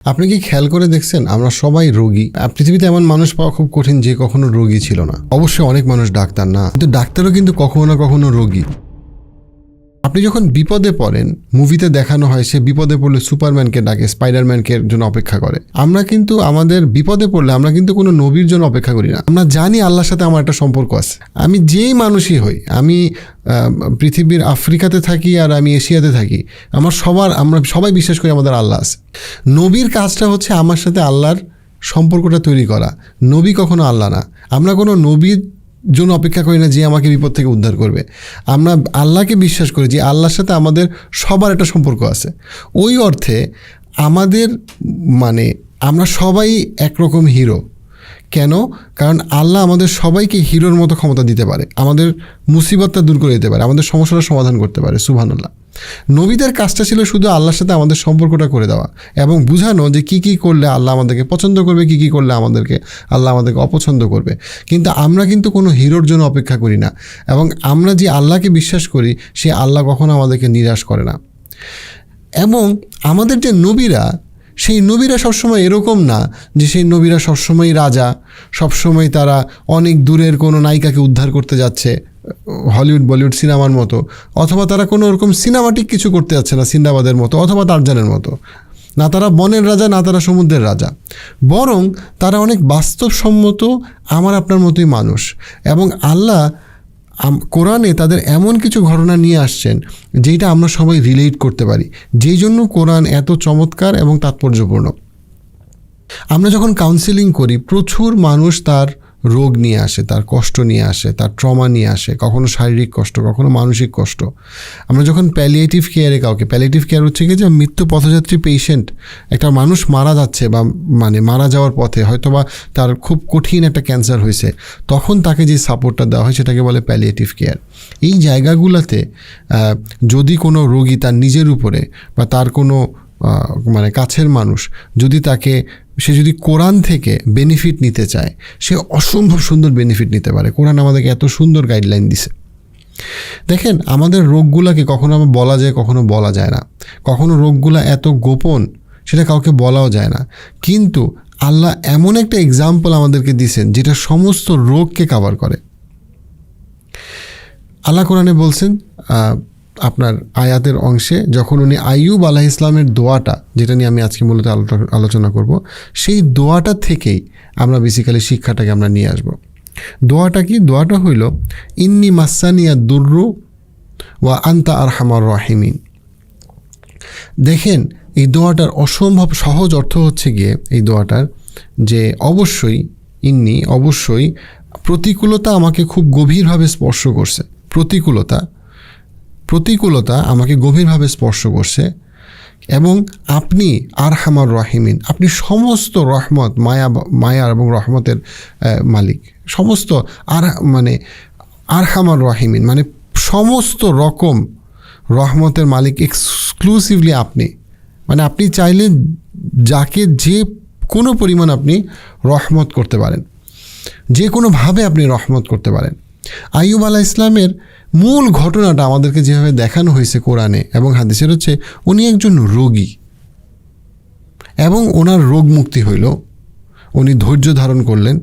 আপনি কি খেয়াল করে দেখছেন আমরা সবাই রোগী? পৃথিবীতে এমন মানুষ পাওয়া খুব কঠিন যে কখনো রোগী ছিল না। অবশ্যই অনেক মানুষ ডাক্তার না, কিন্তু ডাক্তারও কিন্তু কখনো না কখনো রোগী। আপনি যখন বিপদে পড়েন, মুভিতে দেখানো হয় সে বিপদে পড়লে সুপারম্যানকে ডাকে, স্পাইডারম্যানকে জন্য অপেক্ষা করে। আমরা কিন্তু আমাদের বিপদে পড়লে আমরা কিন্তু কোনো নবীর জন্য অপেক্ষা করি না। আমরা জানি আল্লাহর সাথে আমার একটা সম্পর্ক আছে। আমি যেই মানুষই হই, আমি পৃথিবীর আফ্রিকাতে থাকি আর আমি এশিয়াতে থাকি, আমরা সবাই বিশ্বাস করি আমাদের আল্লাহ আছে। নবীর কাজটা হচ্ছে আমার সাথে আল্লাহর সম্পর্কটা তৈরি করা। নবী কখনো আল্লাহ না। আমরা কোনো নবীর জন্য অপেক্ষা করি না যে আমাকে বিপদ থেকে উদ্ধার করবে। আমরা আল্লাহকে বিশ্বাস করি যে আল্লাহর সাথে আমাদের সবার একটা সম্পর্ক আছে। ওই অর্থে আমাদের আমরা সবাই একরকম হিরো। কেন? কারণ আল্লাহ আমাদের সবাইকে হিরোর মতো ক্ষমতা দিতে পারে, আমাদের মুসিবতটা দূর করে দিতে পারে, আমাদের সমস্যাটা সমাধান করতে পারে। সুবহানাল্লাহ। নবীদের কাজটা ছিল শুধু আল্লাহর সাথে আমাদের সম্পর্কটা করে দেওয়া এবং বুঝানো যে কী কী করলে আল্লাহ আমাদেরকে পছন্দ করবে, কী কী করলে আল্লাহ আমাদেরকে অপছন্দ করবে। কিন্তু আমরা কিন্তু কোনো হিরোর জন্য অপেক্ষা করি না, এবং আমরা যে আল্লাহকে বিশ্বাস করি সে আল্লাহ কখনো আমাদেরকে নিরাশ করে না। এবং আমাদের যে নবীরা, সেই নবীরা সবসময় এরকম না যে সেই নবীরা সবসময় রাজা, সবসময় তারা অনেক দূরের কোনো নায়িকাকে উদ্ধার করতে যাচ্ছে হলিউড বলিউড সিনেমার মতো, অথবা তারা কোনো ওরকম সিনেমাটিক কিছু করতে যাচ্ছে না সিন্দাবাদের মতো অথবা টারজানের মতো। না তারা বনের রাজা, না তারা সমুদ্রের রাজা, বরং তারা অনেক বাস্তবসম্মত আমার আপনার মতোই মানুষ। এবং আল্লাহ কোরআনে তাদের এমন কিছু ঘটনা নিয়ে আসছেন যেটা আমরা সবাই রিলেট করতে পারি, যেই জন্য কোরআন এত চমৎকার এবং তাৎপর্যপূর্ণ। আমরা যখন কাউন্সেলিং করি, প্রচুর মানুষ তার রোগ নিয়ে আসে, তার কষ্ট নিয়ে আসে, তার ট্রমা নিয়ে আসে, কখনো শারীরিক কষ্ট, কখনো মানসিক কষ্ট। আমরা যখন প্যালিয়েটিভ কেয়ার হচ্ছে কি যে মৃত্যু পথযাত্রী পেশেন্ট, একটা মানুষ মারা যাচ্ছে বা মারা যাওয়ার পথে, হয়তোবা তার খুব কঠিন একটা ক্যান্সার হয়েছে, তখন তাকে যে সাপোর্টটা দেওয়া হয় সেটাকে বলে প্যালিয়েটিভ কেয়ার। এই জায়গাগুলোতে যদি কোনো রোগী তার নিজের উপরে বা তার কোনো কাছের মানুষ সে যদি কোরআন থেকে বেনিফিট নিতে চায়, সে অসম্ভব সুন্দর বেনিফিট নিতে পারে। কোরআন আমাদেরকে এত সুন্দর গাইডলাইন দিছে। দেখেন, আমাদের রোগগুলাকে কখনো আমরা বলা যায়, কখনো বলা যায় না। কখনো রোগগুলা এত গোপন সেটা কাউকে বলাও যায় না। কিন্তু আল্লাহ এমন একটা এক্সাম্পল আমাদেরকে দিছেন যেটা সমস্ত রোগকে কাভার করে। আল্লাহ কোরআনে বলছেন আপনার আয়াতের অংশে, যখন উনি আইয়ুব আলাইহিস সালামের দোয়াটা, যেটা নিয়ে আমি আজকে মূলত আলোচনা করব, সেই দোয়াটা থেকেই আমরা বেসিক্যালি শিক্ষাটাকে আমরা নিয়ে আসব। দোয়াটা কি? দোয়াটা হইল ইন্নি মাসানিয়া দুররু ওয়া আনতা আরহামার রাহিমিন। দেখেন, এই দোয়াটার অসম্ভব সহজ অর্থ হচ্ছে গিয়ে এই দোয়াটার যে অবশ্যই প্রতিকূলতা আমাকে খুব গভীরভাবে স্পর্শ করছে। প্রতিকূলতা আমাকে গভীরভাবে স্পর্শ করছে, এবং আপনি আরহামার রাহিমিন, আপনি সমস্ত রহমত, মায়া এবং রহমতের মালিক। সমস্ত আরহামার রাহিমিন সমস্ত রকম রহমতের মালিক এক্সক্লুসিভলি আপনি। আপনি চাইলে যাকে যে কোনো পরিমাণ আপনি রহমত করতে পারেন, যে কোনোভাবে আপনি রহমত করতে পারেন। আইয়ুব আলাইহিস সালামের মূল ঘটনাটা আমাদেরকে যেভাবে দেখানো হয়েছে কোরআনে এবং হাদিসের হচ্ছে, উনি একজন রোগী এবং ওনার রোগ মুক্তি হইল, উনি ধৈর্য ধারণ করলেন।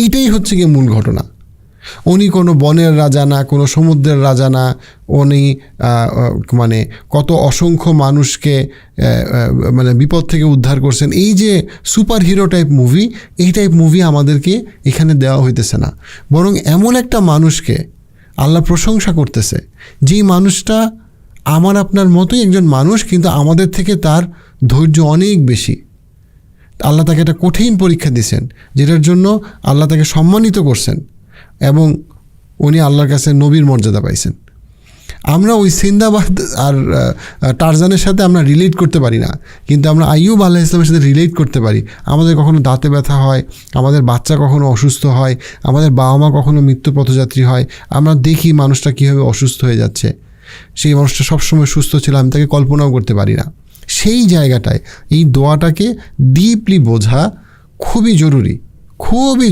এইটাই হচ্ছে গিয়ে মূল ঘটনা। উনি কোনো বনের রাজা না, কোনো সমুদ্রের রাজা না। উনি কত অসংখ্য মানুষকে বিপদ থেকে উদ্ধার করছেন। এই যে সুপার হিরো টাইপ মুভি, এই টাইপ মুভি আমাদেরকে এখানে দেওয়া হইতেছে না, বরং এমন একটা মানুষকে আল্লাহ প্রশংসা করতেছে, যেই মানুষটা আমার আপনার মতোই একজন মানুষ, কিন্তু আমাদের থেকে তার ধৈর্য অনেক বেশি। আল্লাহ তাকে একটা কঠিন পরীক্ষা দিয়েছেন, যেটার জন্য আল্লাহ তাকে সম্মানিত করছেন, এবং উনি আল্লাহর কাছে নবীর মর্যাদা পাইছেন। আমরা ওই সিন্দাবাদ আর টারজানের সাথে আমরা রিলেট করতে পারি না, কিন্তু আমরা আইয়ুব আলাইহিস সালামের সাথে রিলেট করতে পারি। আমাদের কখনো দাঁতে ব্যথা হয়, আমাদের বাচ্চা কখনো অসুস্থ হয়, আমাদের বাবা মা কখনো মৃত্যু পথযাত্রী হয়। আমরা দেখি মানুষটা কীভাবে অসুস্থ হয়ে যাচ্ছে। সেই মানুষটা সবসময় সুস্থ ছিল, আমি তাকে কল্পনাও করতে পারি না। সেই জায়গাটায় এই দোয়াটাকে ডিপলি বোঝা খুবই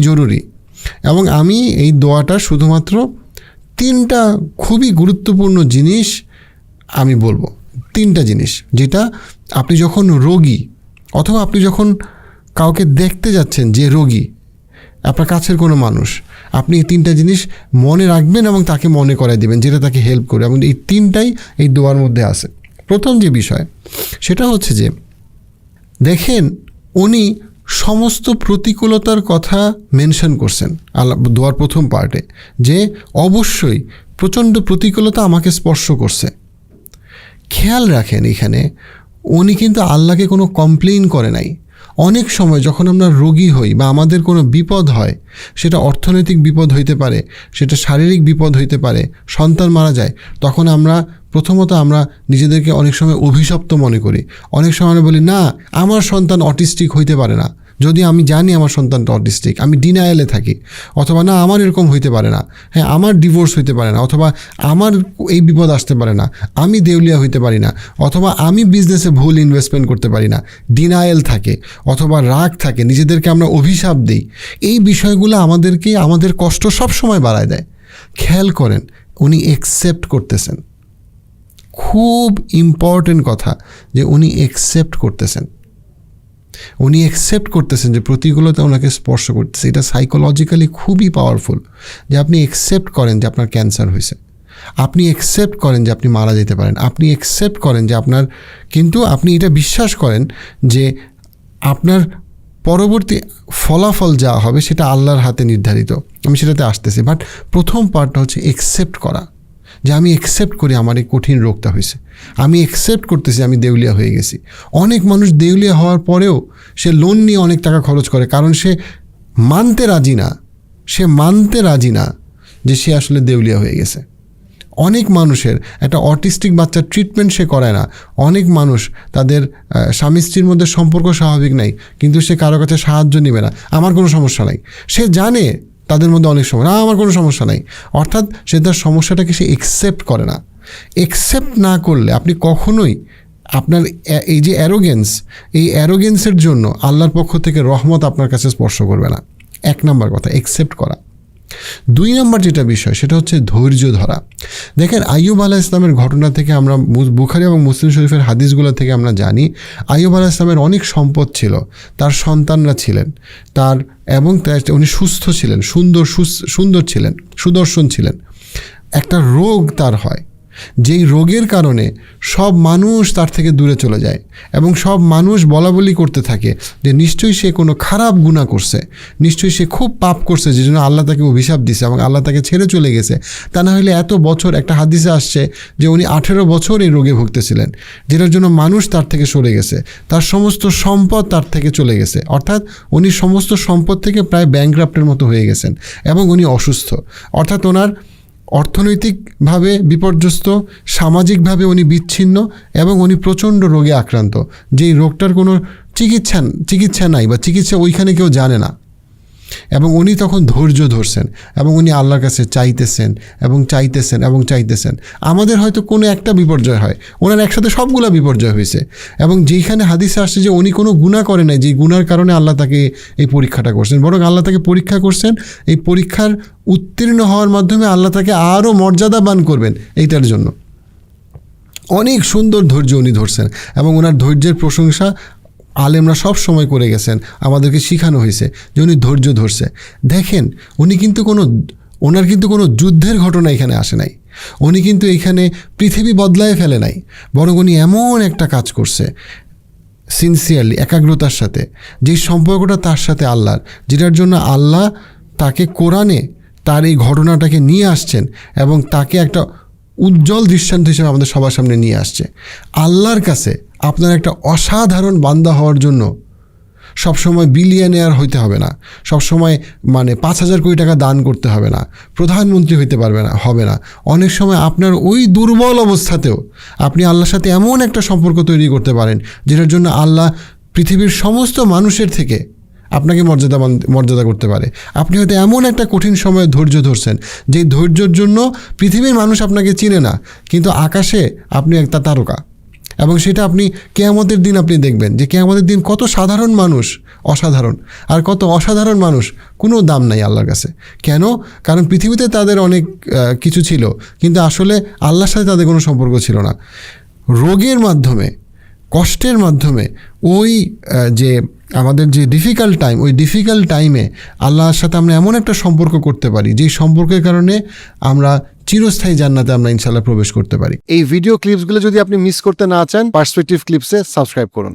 জরুরি। এবং আমি এই দোয়াটা শুধুমাত্র 3টা খুবই গুরুত্বপূর্ণ জিনিস আমি বলবো। 3টা জিনিস যেটা আপনি যখন রোগী, অথবা আপনি যখন কাউকে দেখতে যাচ্ছেন যে রোগী, আপনার কাছের কোনো মানুষ, আপনি এই 3টা জিনিস মনে রাখবেন এবং তাকে মনে করাই দেবেন যেটা তাকে হেল্প করবে, এবং এই 3টাই এই দোয়ার মধ্যে আছে। প্রথম যে বিষয় সেটা হচ্ছে যে দেখেন উনি সমস্ত প্রতিকূলতার কথা মেনশন করছেন আল্লাহ দোয়ার প্রথম পার্টে, যে অবশ্যই প্রচণ্ড প্রতিকূলতা আমাকে স্পর্শ করছে। খেয়াল রাখেন এখানে উনি কিন্তু আল্লাহকে কোনো কমপ্লেইন করে নাই। অনেক সময় যখন আমরা রোগী হই বা আমাদের কোনো বিপদ হয়, সেটা অর্থনৈতিক বিপদ হইতে পারে, সেটা শারীরিক বিপদ হইতে পারে, সন্তান মারা যায়, তখন প্রথমত আমরা নিজেদেরকে অনেক সময় অভিশপ্ত মনে করি। অনেক সময় আমরা বলি না, আমার সন্তান অটিস্টিক হইতে পারে না, যদি আমি জানি আমার সন্তানটা অটিস্টিক, আমি ডিনায়ালে থাকি। অথবা না, আমার এরকম হইতে পারে না, হ্যাঁ আমার ডিভোর্স হইতে পারে না, অথবা আমার এই বিপদ আসতে পারে না, আমি দেউলিয়া হইতে পারি না, অথবা আমি বিজনেসে ভুল ইনভেস্টমেন্ট করতে পারি না, ডিনায়াল থাকে, অথবা রাগ থাকে, নিজেদেরকে আমরা অভিশাপ দিই। এই বিষয়গুলো আমাদের কষ্ট সব সময় বাড়ায় দেয়। খেয়াল করেন উনি একসেপ্ট করতেছেন, খুব ইম্পর্টেন্ট কথা যে উনি একসেপ্ট করতেছেন। উনি একসেপ্ট করতেছেন যে প্রতিকূলতা ওনাকে স্পর্শ করতেছে। এটা সাইকোলজিক্যালি খুবই পাওয়ারফুল যে আপনি একসেপ্ট করেন যে আপনার ক্যান্সার হয়েছে, আপনি একসেপ্ট করেন যে আপনি মারা যেতে পারেন, আপনি একসেপ্ট করেন যে কিন্তু আপনি এটা বিশ্বাস করেন যে আপনার পরবর্তী ফলাফল যা হবে সেটা আল্লাহর হাতে নির্ধারিত। আমি সেটাতে আসতেছি, বাট প্রথম পার্টটা হচ্ছে একসেপ্ট করা, যে আমি একসেপ্ট করি আমার এই কঠিন রোগটা হয়েছে, আমি একসেপ্ট করতেছি আমি দেউলিয়া হয়ে গেছি। অনেক মানুষ দেউলিয়া হওয়ার পরেও সে লোন নিয়ে অনেক টাকা খরচ করে, কারণ সে মানতে রাজি না যে সে আসলে দেউলিয়া হয়ে গেছে। অনেক মানুষের একটা অটিস্টিক বাচ্চার ট্রিটমেন্ট সে করায় না। অনেক মানুষ তাদের স্বামী স্ত্রীর মধ্যে সম্পর্ক স্বাভাবিক নাই, কিন্তু সে কারো কাছে সাহায্য নেবে না, আমার কোনো সমস্যা নাই। সে জানে তাদের মধ্যে অনেক সময় আমার কোনো সমস্যা নাই, অর্থাৎ সে তার সমস্যাটাকে সে একসেপ্ট করে না। একসেপ্ট না করলে আপনি কখনোই আপনার এই যে অ্যারোগেন্স, এই অ্যারোগেন্সের জন্য আল্লাহর পক্ষ থেকে রহমত আপনার কাছে স্পর্শ করবে না। 1 নম্বর কথা একসেপ্ট করা। 2 নম্বর যেটা বিষয় সেটা হচ্ছে ধৈর্য ধরা। দেখেন আইয়ুব আলাইহিস সালামের ঘটনা থেকে আমরা, বুখারী এবং মুসলিম শরীফের হাদিসগুলো থেকে আমরা জানি আইয়ুব আলাইহিস সালামের অনেক সম্পদ ছিল, তার সন্তানরা ছিলেন, উনি সুস্থ ছিলেন, সুন্দর ছিলেন, সুদর্শন ছিলেন। একটা রোগ তার হয়, যেই রোগের কারণে সব মানুষ তার থেকে দূরে চলে যায় এবং সব মানুষ বলাবলি করতে থাকে যে নিশ্চয়ই সে কোনো খারাপ গুনাহ করছে, নিশ্চয়ই সে খুব পাপ করছে, যে জন্য আল্লাহ তাকে অভিশাপ দিছে এবং আল্লাহ তাকে ছেড়ে চলে গেছে। তা না হলে এত বছর, একটা হাদিসে আসছে যে উনি 18 বছর এই রোগে ভুগতেছিলেন, যেটার জন্য মানুষ তার থেকে সরে গেছে, তার সমস্ত সম্পদ তার থেকে চলে গেছে, অর্থাৎ উনি সমস্ত সম্পদ থেকে প্রায় ব্যাংকরাপ্টের মতো হয়ে গেছেন এবং উনি অসুস্থ, অর্থাৎ ওনার অর্থনৈতিকভাবে বিপর্যস্ত, সামাজিকভাবে উনি বিচ্ছিন্ন এবং উনি প্রচণ্ড রোগে আক্রান্ত, যেই রোগটার কোনো চিকিৎসা নাই বা চিকিৎসা ওইখানে কেউ জানে না। এবং উনি তখন ধৈর্য ধরছেন এবং উনি আল্লাহর কাছে চাইতেছেন। আমাদের হয়তো কোনো একটা বিপর্যয় হয়, ওনার একসাথে সবগুলা বিপর্যয় হয়েছে, এবং যেইখানে হাদিসে আসছে যে উনি কোনো গুনাহ করে নাই, যেই গুনার কারণে আল্লাহ তাকে এই পরীক্ষাটা করছেন, বরং আল্লাহ তাকে পরীক্ষা করছেন, এই পরীক্ষার উত্তীর্ণ হওয়ার মাধ্যমে আল্লাহ তাকে আরও মর্যাদাবান করবেন এইটার জন্য। অনেক সুন্দর ধৈর্য উনি ধরছেন এবং ওনার ধৈর্যের প্রশংসা আলেমরা সব সময় করে গেছেন, আমাদেরকে শেখানো হয়েছে যে উনি ধৈর্য ধরছে। দেখেন ওনার কিন্তু কোনো যুদ্ধের ঘটনা এখানে আসে নাই, উনি কিন্তু এখানে পৃথিবী বদলায় ফেলে নাই, বরং উনি এমন একটা কাজ করছে সিনসিয়ারলি, একাগ্রতার সাথে, যেই সম্পর্কটা তার সাথে আল্লাহর, যেটার জন্য আল্লাহ তাকে কোরআনে তার এই ঘটনাটাকে নিয়ে আসছেন এবং তাকে একটা উজ্জ্বল দৃষ্টান্ত হিসেবে আমাদের সবার সামনে নিয়ে আসছে। আল্লাহর কাছে আপনার একটা অসাধারণ বান্দা হওয়ার জন্য সবসময় বিলিয়নিয়ার হইতে হবে না, সবসময় 5,000 কোটি টাকা দান করতে হবে না, প্রধানমন্ত্রী হইতে হবে না। অনেক সময় আপনার ওই দুর্বল অবস্থাতেও আপনি আল্লাহর সাথে এমন একটা সম্পর্ক তৈরি করতে পারেন যেটার জন্য আল্লাহ পৃথিবীর সমস্ত মানুষের থেকে আপনাকে মর্যাদা করতে পারে। আপনি হয়তো এমন একটা কঠিন সময়ে ধৈর্য ধরছেন, যেই ধৈর্যের জন্য পৃথিবীর মানুষ আপনাকে চিনে না, কিন্তু আকাশে আপনি একটা তারকা। এবং সেটা আপনি কিয়ামতের দিন আপনি দেখবেন যে কিয়ামতের দিন কত সাধারণ মানুষ অসাধারণ, আর কত অসাধারণ মানুষ কোনো দাম নাই আল্লাহর কাছে। কেন? কারণ পৃথিবীতে তাদের অনেক কিছু ছিল, কিন্তু আসলে আল্লাহর সাথে তাদের কোনো সম্পর্ক ছিল না। রোগের মাধ্যমে কষ্টের মাধ্যমে ওই যে আমাদের যে ডিফিকাল্ট টাইম, ওই ডিফিকাল্ট টাইমে আল্লাহর সাথে আমরা এমন একটা সম্পর্ক করতে পারি যেই সম্পর্কের কারণে আমরা চিরস্থায়ী জান্নাতে আমরা ইনশাআল্লাহ প্রবেশ করতে পারি। এই ভিডিও ক্লিপসগুলো যদি আপনি মিস করতে না চান, পার্সপেক্টিভ ক্লিপসে সাবস্ক্রাইব করুন।